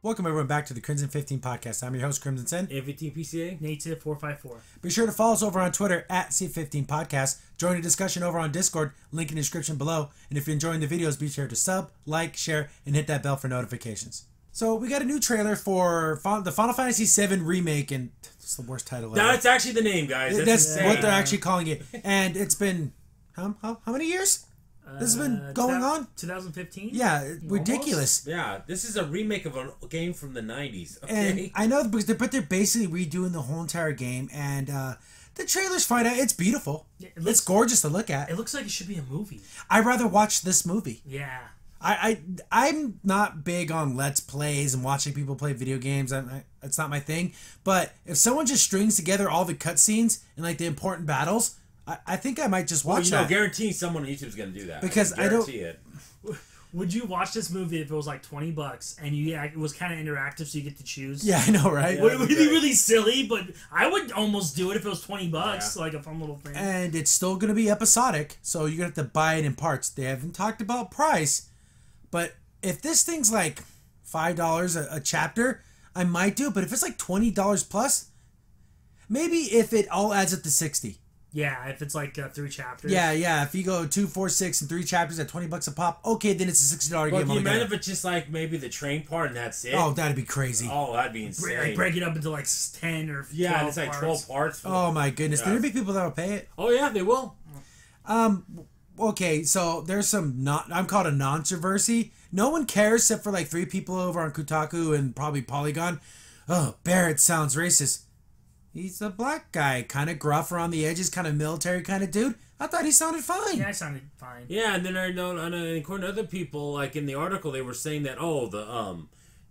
Welcome everyone back to the Crimson 15 podcast. I'm your host, Crimson Sin. A15 PCA. Native 454. Be sure to follow us over on Twitter at C15 Podcast. Join the discussion over on Discord, link in the description below. And if you're enjoying the videos, be sure to sub, like, share, and hit that bell for notifications. So we got a new trailer for the Final Fantasy VII Remake, and it's the worst title ever. That's actually the name, guys. That's what they're actually calling it. And it's been, how many years? This has been going on? 2015? Yeah, ridiculous. Yeah, this is a remake of a game from the 90s. Okay? And I know, but they're basically redoing the whole entire game. And the trailer's fine. It's beautiful. Yeah, it's gorgeous to look at. It looks like it should be a movie. I'd rather watch this movie. Yeah. I'm not big on Let's Plays and watching people play video games. It's not my thing. But if someone just strings together all the cutscenes and like the important battles, I think I might just watch that. Guaranteeing someone on YouTube is going to do that. Because I don't... it. Would you watch this movie if it was like $20 and it was kind of interactive so you get to choose? Yeah, I know, right? Yeah, would it be really silly? But I would almost do it if it was $20, like a fun little thing. And it's still going to be episodic, so you're going to have to buy it in parts. They haven't talked about price, but if this thing's like $5 a chapter, I might do it. But if it's like $20 plus, maybe if it all adds up to $60. Yeah, if it's like 3 chapters. Yeah. If you go 2, 4, 6, and 3 chapters at $20 a pop, okay, then it's a $60 game. Well, you imagine if it's just like maybe the train part and that's it? Oh, that'd be crazy. Oh, that'd be insane. Like break it up into like 10 or 12 Yeah, it's like 12 parts. Oh my goodness, there'll be people that'll pay it. Oh yeah, they will. Okay, so there's some I'm called a non-controversy. No one cares except for like 3 people over on Kotaku and probably Polygon. Oh, Barrett sounds racist. He's a black guy, kind of gruff around the edges, kind of military kind of dude. I thought he sounded fine. Yeah, I sounded fine. Yeah, and then I know, according to other people, like in the article, they were saying that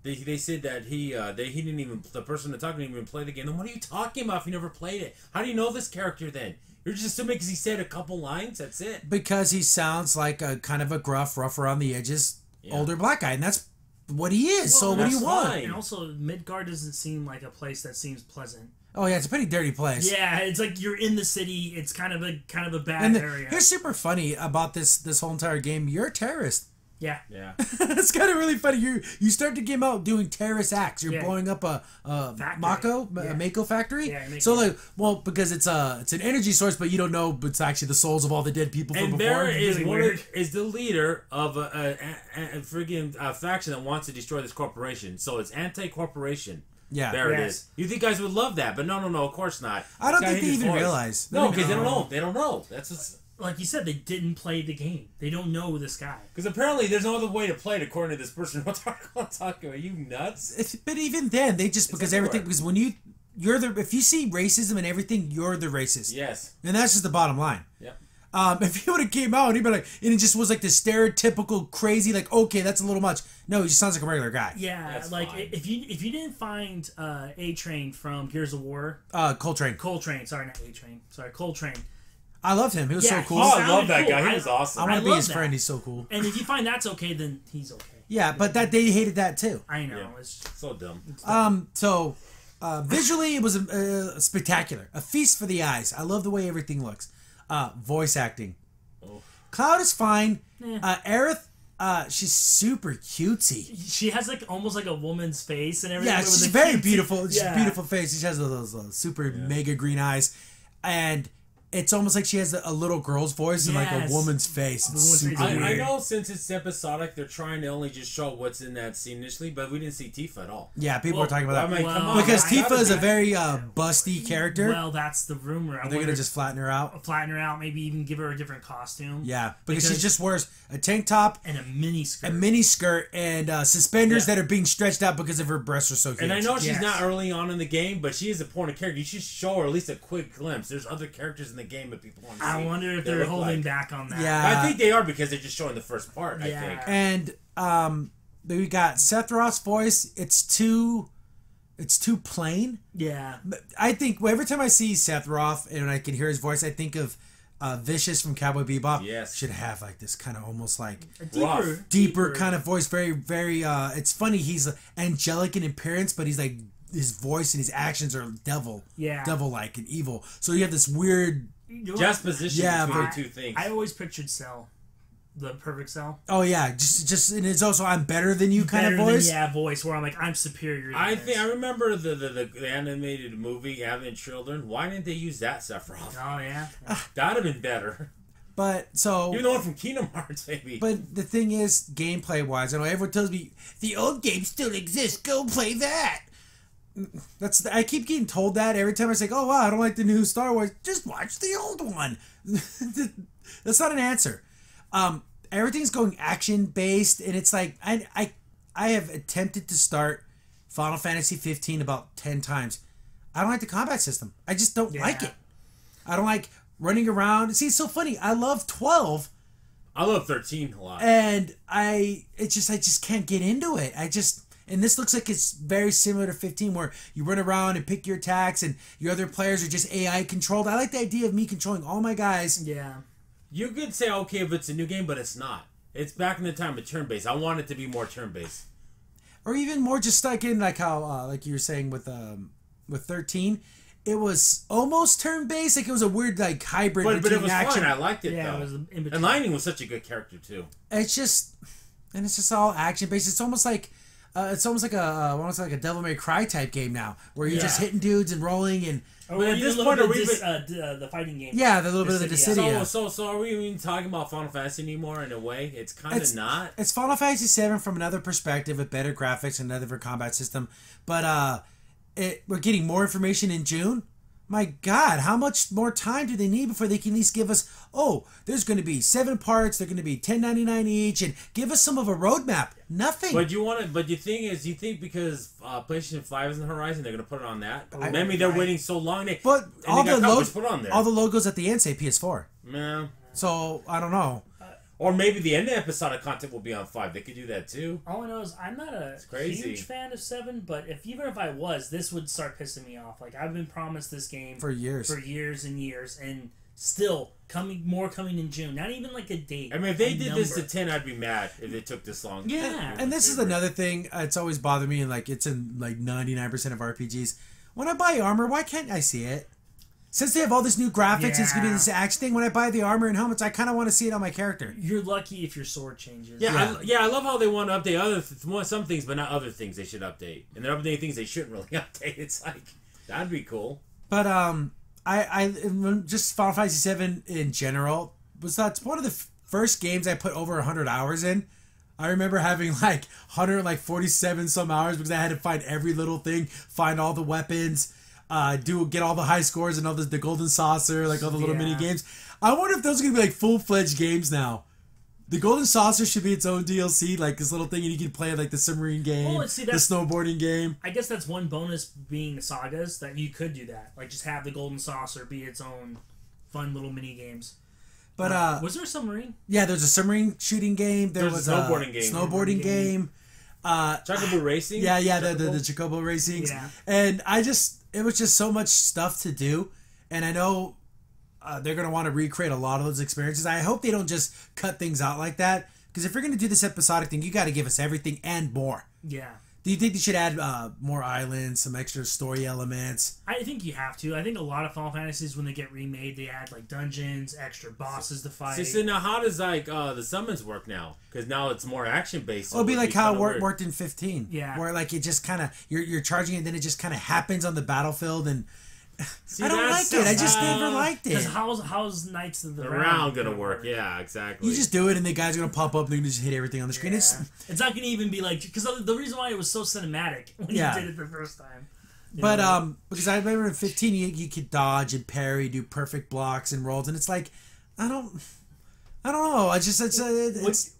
they said that he didn't even, the person that talked didn't even play the game. Then what are you talking about if you never played it? How do you know this character then? You're just assuming because he said a couple lines. That's it. Because he sounds like a kind of a gruff, rough around the edges, older black guy, and that's what he is. Well, so what do you want? And also, Midgard doesn't seem like a place that seems pleasant. Oh yeah, it's a pretty dirty place. Yeah, it's like you're in the city. It's kind of a bad area. Here's super funny about this whole entire game. You're a terrorist. Yeah. It's kind of really funny. You start the game out doing terrorist acts. You're blowing up a Mako factory. Yeah, so like, well, because it's an energy source, but you don't know it's actually the souls of all the dead people from before. And Barrett is the leader of a friggin' faction that wants to destroy this corporation. So it's anti-corporation. Yeah, there it is. You think guys would love that, but no, of course not. I don't think they even realize. No, because they don't know. They don't know. That's just... Like you said, they didn't play the game. They don't know this guy. Because apparently there's no other way to play it according to this person. What I'm talking about? You nuts? But even then, they just... Because everything... Because when you're the... If you see racism and everything, you're the racist. Yes. And that's just the bottom line. Yep. If he would have came out and he'd be like... And it just was like this stereotypical crazy, like, okay, that's a little much. No, he just sounds like a regular guy. Yeah, that's like, fine. If you didn't find A-Train from Gears of War... Coltrane. Sorry, not A-Train. Sorry, Coltrane. I loved him. He was so cool. Oh, I love that guy. He was awesome. I want to be his friend. He's so cool. And if you find that's okay, then he's okay. Yeah, but they hated that too. I know. Yeah. It's so dumb. So visually, it was spectacular. A feast for the eyes. I love the way everything looks. Voice acting. Oh. Cloud is fine. Aerith, she's super cutesy. She has like almost like a woman's face and everything. Yeah, she's very beautiful. She's a beautiful face. She has those super mega green eyes. And it's almost like she has a little girl's voice and like a woman's face. It's super weird. I know since it's episodic, they're trying to only just show what's in that scene initially, but we didn't see Tifa at all. Yeah, people are talking about that. I mean, come on, because Tifa is a very busty character. Well, that's the rumor. They're going to just flatten her out? Flatten her out, maybe even give her a different costume. Yeah, because she just wears a tank top. And a mini skirt. And suspenders that are being stretched out because of her breasts are so huge. And I know she's not early on in the game, but she is a important character. You should show her at least a quick glimpse. There's other characters in the game that people want to see. I wonder if they're holding back on that. Yeah. I think they are because they're just showing the first part, I think. And we got Sephiroth's voice. It's too plain. Yeah. I think every time I see Sephiroth and I can hear his voice, I think of Vicious from Cowboy Bebop. Yes. Should have like this kind of almost like a deeper kind of voice. Very, very, it's funny. He's angelic in appearance, but he's like, his voice and his actions are devil-like and evil. So you have this weird juxtaposition between the two things. I always pictured Cell. The Perfect Cell. Oh yeah, just and it's also I'm better than you kind of voice. Voice where I'm like I'm superior. I remember the animated movie Having Children. Why didn't they use that Sephiroth? Oh yeah, that'd have been better. But so even the one from Kingdom Hearts, maybe. But the thing is, gameplay wise, I know everyone tells me the old game still exists. Go play that. I keep getting told that every time I say, "Oh wow, I don't like the new Star Wars." Just watch the old one. That's not an answer. Everything's going action based, and it's like I have attempted to start Final Fantasy 15 about 10 times. I don't like the combat system. I just don't like it. I don't like running around. See, it's so funny. I love 12. I love 13 a lot. And I just can't get into it. And this looks like it's very similar to 15 where you run around and pick your attacks and your other players are just AI controlled. I like the idea of me controlling all my guys. Yeah. You could say, okay, if it's a new game, but it's not. It's back in the time of turn-based. I want it to be more turn-based. Or even more just stuck in like how, like you were saying with 13, it was almost turn-based. Like it was a weird like hybrid but it was action. fun. I liked it though. It was in between. And Lightning was such a good character too. It's just all action-based. It's almost like a Devil May Cry type game now, where you're just hitting dudes and rolling and. But at this point, are we the fighting game? Yeah, the little bit of the Dissidia. So are we even talking about Final Fantasy anymore? In a way, it's kind of not. It's Final Fantasy VII from another perspective with better graphics and another combat system. But we're getting more information in June. My God, how much more time do they need before they can at least give us? Oh, there's going to be 7 parts. They're going to be $10.99 each, and give us some of a roadmap. Nothing. But the thing is, you think because PlayStation 5 is on the horizon, they're going to put it on that? Maybe they're waiting so long. But all the logos at the end say PS4. Yeah. So I don't know. Or maybe the end of episodic content will be on 5. They could do that too. All I know is I'm not a huge fan of 7, but even if I was, this would start pissing me off. Like I've been promised this game for years and years, and still coming in June. Not even like a date. I mean, if they did this to 10, I'd be mad if it took this long. Yeah. And this is another thing. It's always bothered me, and like it's in like 99% of RPGs. When I buy armor, why can't I see it? Since they have all this new graphics, it's gonna be this action thing. When I buy the armor and helmets, I kind of want to see it on my character. You're lucky if your sword changes. Yeah. I love how they want to update some things, but not other things they should update. And they're updating things they shouldn't really update. It's like that'd be cool. But I just Final Fantasy VII in general that's one of the first games I put over 100 hours in. I remember having like 147 some hours because I had to find every little thing, find all the weapons. Get all the high scores and all the golden saucer, like all the little mini games. I wonder if those are gonna be like full-fledged games now. The golden saucer should be its own DLC, like this little thing, and you can play like the submarine game, the snowboarding game. I guess that's one bonus being sagas that you could do that, like just have the golden saucer be its own fun little mini games. But was there a submarine? Yeah, there's a submarine shooting game. There was a snowboarding game. Chocobo Racing. Yeah, the Chocobo Racings. Yeah. And it was just so much stuff to do, and I know they're going to want to recreate a lot of those experiences. I hope they don't just cut things out like that, because if you're going to do this episodic thing, you got to give us everything and more. Yeah. Do you think they should add more islands, some extra story elements? I think you have to. I think a lot of Final Fantasies, when they get remade, they add like dungeons, extra bosses to fight. So now how does like the summons work now? Because now it's more action based. So it'll be like how it worked in 15. Yeah. Where like it just kind of you're charging it, and then it just kind of happens on the battlefield, and I don't like it. I just never liked it. Because how's Knights of the Round gonna work? Yeah, exactly. You just do it, and the guy's gonna pop up, and they're gonna just hit everything on the screen. It's not gonna even be like, because the reason why it was so cinematic when you did it the first time. But because I remember in 15 you could dodge and parry, do perfect blocks and rolls, and it's like I don't know.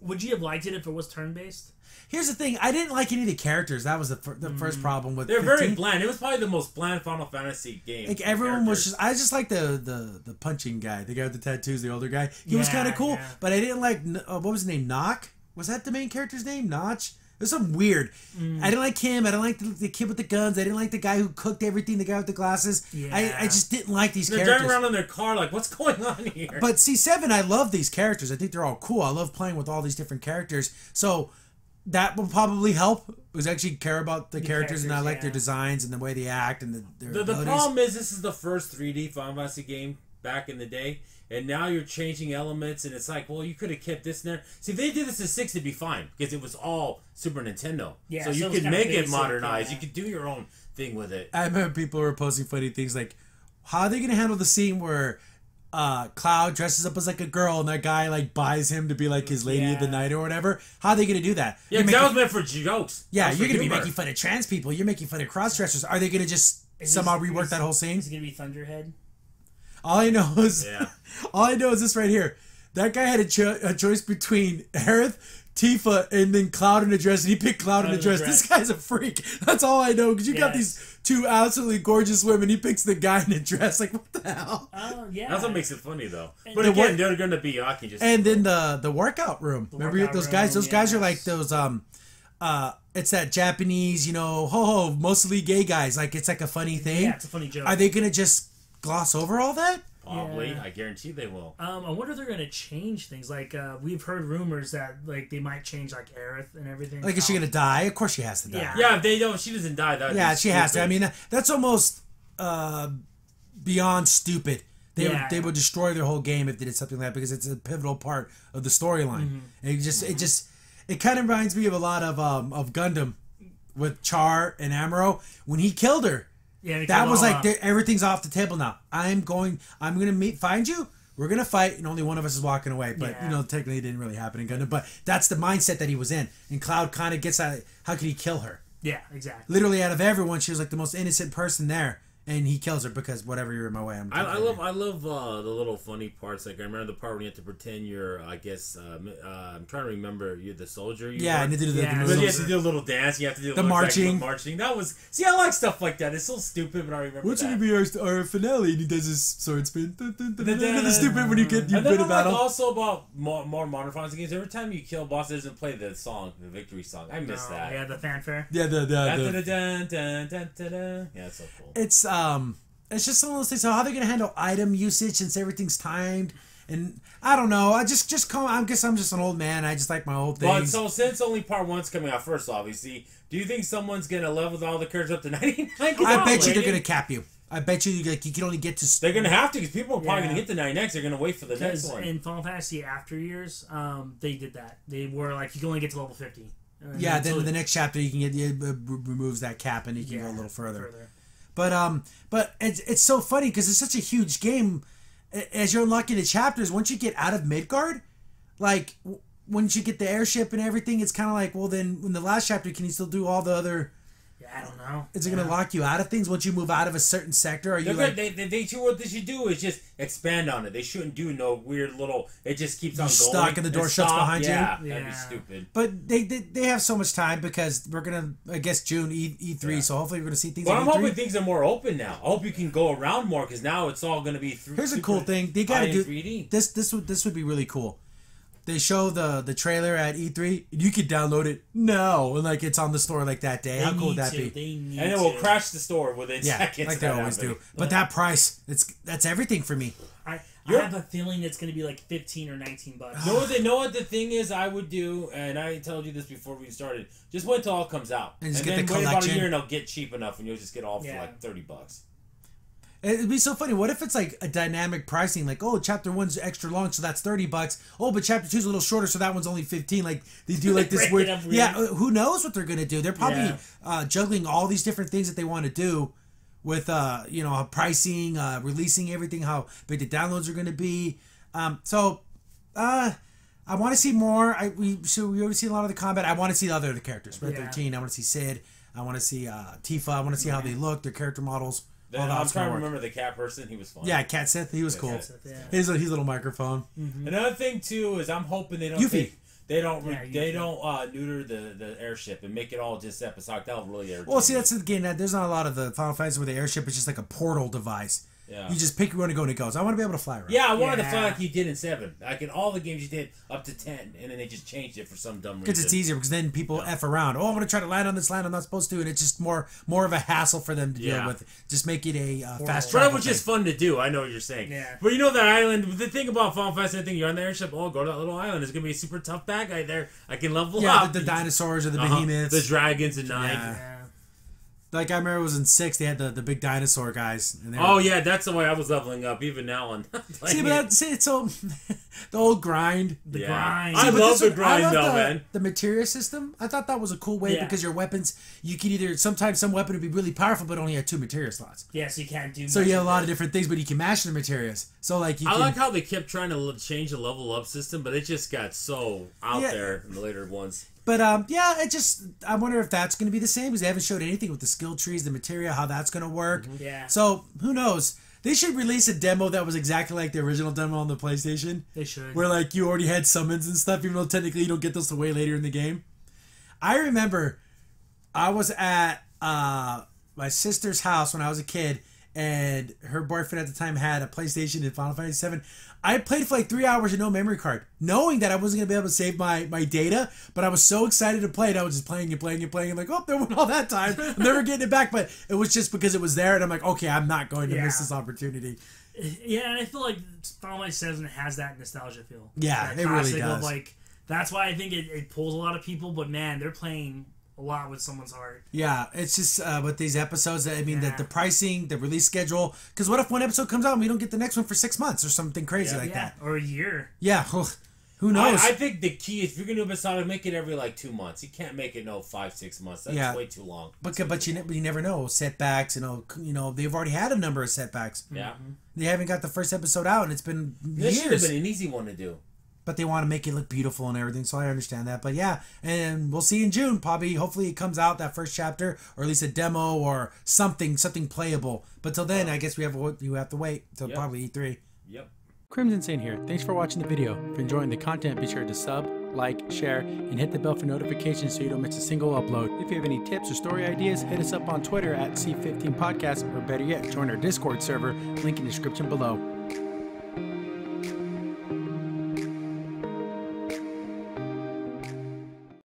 Would you have liked it if it was turn based? Here's the thing. I didn't like any of the characters. That was the first problem with. They're 15. very bland. It was probably the most bland Final Fantasy game. Like everyone was just. I just like the punching guy, the guy with the tattoos, the older guy. He was kind of cool, but I didn't like. What was his name? Knock? Was that the main character's name? Notch? It was something weird. I didn't like him. I didn't like the kid with the guns. I didn't like the guy who cooked everything. The guy with the glasses. Yeah. I just didn't like these characters. They're driving around in their car like, what's going on here? But C7, I love these characters. I think they're all cool. I love playing with all these different characters. So that will probably help. Was actually care about the characters, and I like their designs and the way they act and their abilities. The problem is this is the first 3D Final Fantasy game back in the day, and now you're changing elements, and it's like, well, you could have kept this in there. See, if they did this to 6, it'd be fine because it was all Super Nintendo. Yeah, so you so it was could kinda make it basic, modernized. yeah. You could do your own thing with it. I remember people were posting funny things like, how are they going to handle the scene where Cloud dresses up as like a girl and that guy like buys him to be like his lady of the night or whatever? How are they going to do that? Yeah, 'cause that was meant for jokes. Yeah, you're going to be humor. making fun of trans people. You're making fun of cross-dressers. Are they going to just somehow rework that whole scene? Is it gonna be Thunderhead? All I know is, Yeah. all I know is this right here. That guy had a choice between Aerith, Tifa, and then Cloud in a dress, and he picked Cloud in a dress. This guy's a freak. That's all I know, because you got these two absolutely gorgeous women. He picks the guy in a dress. Like, what the hell? Oh, yeah. That's what makes it funny, though. And But again, they're going to be Aki just. And then the workout room. Remember workout those guys? room, Those guys are like yes. those it's that Japanese, mostly gay guys. Like, it's like a funny thing. Yeah, it's a funny joke. Are they gonna just gloss over all that? Probably. Yeah. I guarantee they will. I wonder if they're gonna change things. Like we've heard rumors that like they might change like Aerith and everything. Like, is she gonna die? Of course she has to die. Yeah. Yeah, if they don't, she doesn't die. Yeah, she has to. I mean, that's almost beyond stupid. They would destroy their whole game if they did something like that because it's a pivotal part of the storyline. And it kind of reminds me of a lot of Gundam with Char and Amuro when he killed her. Yeah, That was like everything's off the table now. I'm gonna find you. We're gonna fight, and only one of us is walking away. But technically, it didn't really happen in Gundam. But that's the mindset that he was in. And Cloud kind of gets out. How could he kill her? Yeah, exactly. Literally, out of everyone, she was like the most innocent person there, and he kills her because whatever, you're in my way. I love the little funny parts. Like I remember the part when you have to pretend you're. I guess I'm trying to remember. You're the soldier. And you need to do the But moves. you have to do a little dance. You have to do The like, marching. marching. That was. See, I like stuff like that. It's so stupid, but I remember. What's that. gonna be our finale? And he does his sword spin. It's stupid when you And win then a battle. like also about more modern fantasy games. Every time you kill a boss, it doesn't play the song, the victory song. I miss that. Yeah, the fanfare. Yeah, the Yeah, it's so cool. It's just some of those things. So how are they gonna handle item usage since everything's timed? And I don't know. I guess I'm just an old man. I just like my old But things. so since only part 1's coming out first, obviously, do you think someone's gonna level all the characters up to 99? I bet you they're gonna cap you. I bet you like you can only get to. They're gonna have to because people are probably Yeah. gonna get the 99. They're gonna wait for the next Because one. in Final Fantasy After Years, they did that. They were like you can only get to level 50. Yeah, then in the next chapter you can get removes that cap and you can go a little further. But it's so funny because it's such a huge game. As you're unlocking the chapters, once you get out of Midgard, like once you get the airship and everything, it's kind of like, well, then in the last chapter, can you still do all the other? Yeah, I don't know. Is it going to lock you out of things once you move out of a certain sector? Are you what they should do is just expand on it. They shouldn't do no weird little. It just keeps on going. Stuck and the door shuts behind you. Yeah, that'd be stupid. But they have so much time because we're gonna, I guess, June E3. So hopefully we're gonna see things. But I'm E3. hoping things are more open now. I hope you can go around more because now it's all gonna be through. Here's a cool thing. They gotta do 3D. This would be really cool. They show the trailer at E3. You could download it now, and like it's on the store like that day. How cool would that be? And it will crash the store within seconds. Like they always do. But that price, that's everything for me. I have a feeling it's going to be like $15 or $19. Know what the thing is I would do, and I told you this before we started. Just wait till all comes out, and just then get the wait about a collection. year, and it'll get cheap enough, and you'll just get all for like $30. It'd be so funny. What if it's like a dynamic pricing? Like, oh, chapter 1's extra long, so that's $30. Oh, but chapter 2's a little shorter, so that one's only 15. Like they do like this weird. Yeah, who knows what they're gonna do? They're probably juggling all these different things that they want to do with pricing, releasing everything, how big the downloads are gonna be. I want to see more. We already seen a lot of the combat. I want to see the other characters. Red 13. I want to see Sid. I want to see Tifa. I want to see how they look, their character models. I'm trying to remember the cat person. He was fun. Yeah, Cat Sith. He was cool. Sith, yeah. His little microphone. Mm-hmm. Another thing too is I'm hoping they don't Yuffie. they don't neuter the airship and make it all just episodic. That'll really irritate. Well, see, that's the game. There's not a lot of the Final Fantasy where the airship is just like a portal device. Yeah. You just pick where you want to go and it goes. I want to be able to fly around. Yeah, I wanted to fly like you did in 7. Like in all the games you did up to 10, and then they just changed it for some dumb reason. Because it's easier, because then people F around. Oh, I'm going to try to land on this land I'm not supposed to, and it's just more of a hassle for them to deal with. Just make it a fast travel. But it was just fun to do. I know what you're saying. Yeah. But you know that island, the thing about Final Fantasy, I think you're on the airship, go to that little island. There's going to be a super tough bad guy there. I can level up. The dinosaurs or the behemoths. The dragons and knives. Yeah. Like I remember it was in 6. They had the big dinosaur guys. And Oh yeah, that's the way I was leveling up even now on. See, but so the old grind. The grind. I love the grind though, man. The materia system. I thought that was a cool way because your weapons, you could either sometimes some weapon would be really powerful but only had 2 materia slots. Yeah, so you can't do. So you have a lot of different things, but you can mash the materias. So like you. I like how they kept trying to change the level up system, but it just got so out there in the later ones. But yeah, I wonder if that's going to be the same because they haven't showed anything with the skill trees, the materia, how that's going to work. Mm-hmm. Yeah. So who knows? They should release a demo that was exactly like the original demo on the PlayStation. They should. Where like you already had summons and stuff, even though technically you don't get those till way later in the game. I remember I was at my sister's house when I was a kid, and her boyfriend at the time had a PlayStation and Final Fantasy VII. I played for like 3 hours with no memory card, knowing that I wasn't going to be able to save my data, but I was so excited to play it. I was just playing and like, oh, there went all that time. I'm never getting it back, but it was just because it was there, and I'm like, okay, I'm not going to miss this opportunity. Yeah, and I feel like Final Fantasy VII has that nostalgia feel. Yeah, it really does. Like, that's why I think it pulls a lot of people, but man, they're playing a lot with someone's heart. Yeah, it's just with these episodes, I mean, the pricing, the release schedule, because what if one episode comes out and we don't get the next one for 6 months or something crazy like that? Or a year. Yeah, who knows? I think the key is if you're going to do episodic, make it every like 2 months. You can't make it 5-6 months. That's way too long. But you never know setbacks. You know they've already had a number of setbacks. Yeah, they haven't got the first episode out, and it's been this years. should have been an easy one to do. But they want to make it look beautiful and everything, so I understand that. But yeah, and we'll see in June. Probably, hopefully, it comes out that first chapter, or at least a demo or something playable. But till then, I guess you have to wait till probably E3. Yep. Crimson Saint here. Thanks for watching the video. If you're enjoying the content, be sure to sub, like, share, and hit the bell for notifications so you don't miss a single upload. If you have any tips or story ideas, hit us up on Twitter at C15 Podcast, or better yet, join our Discord server. Link in the description below.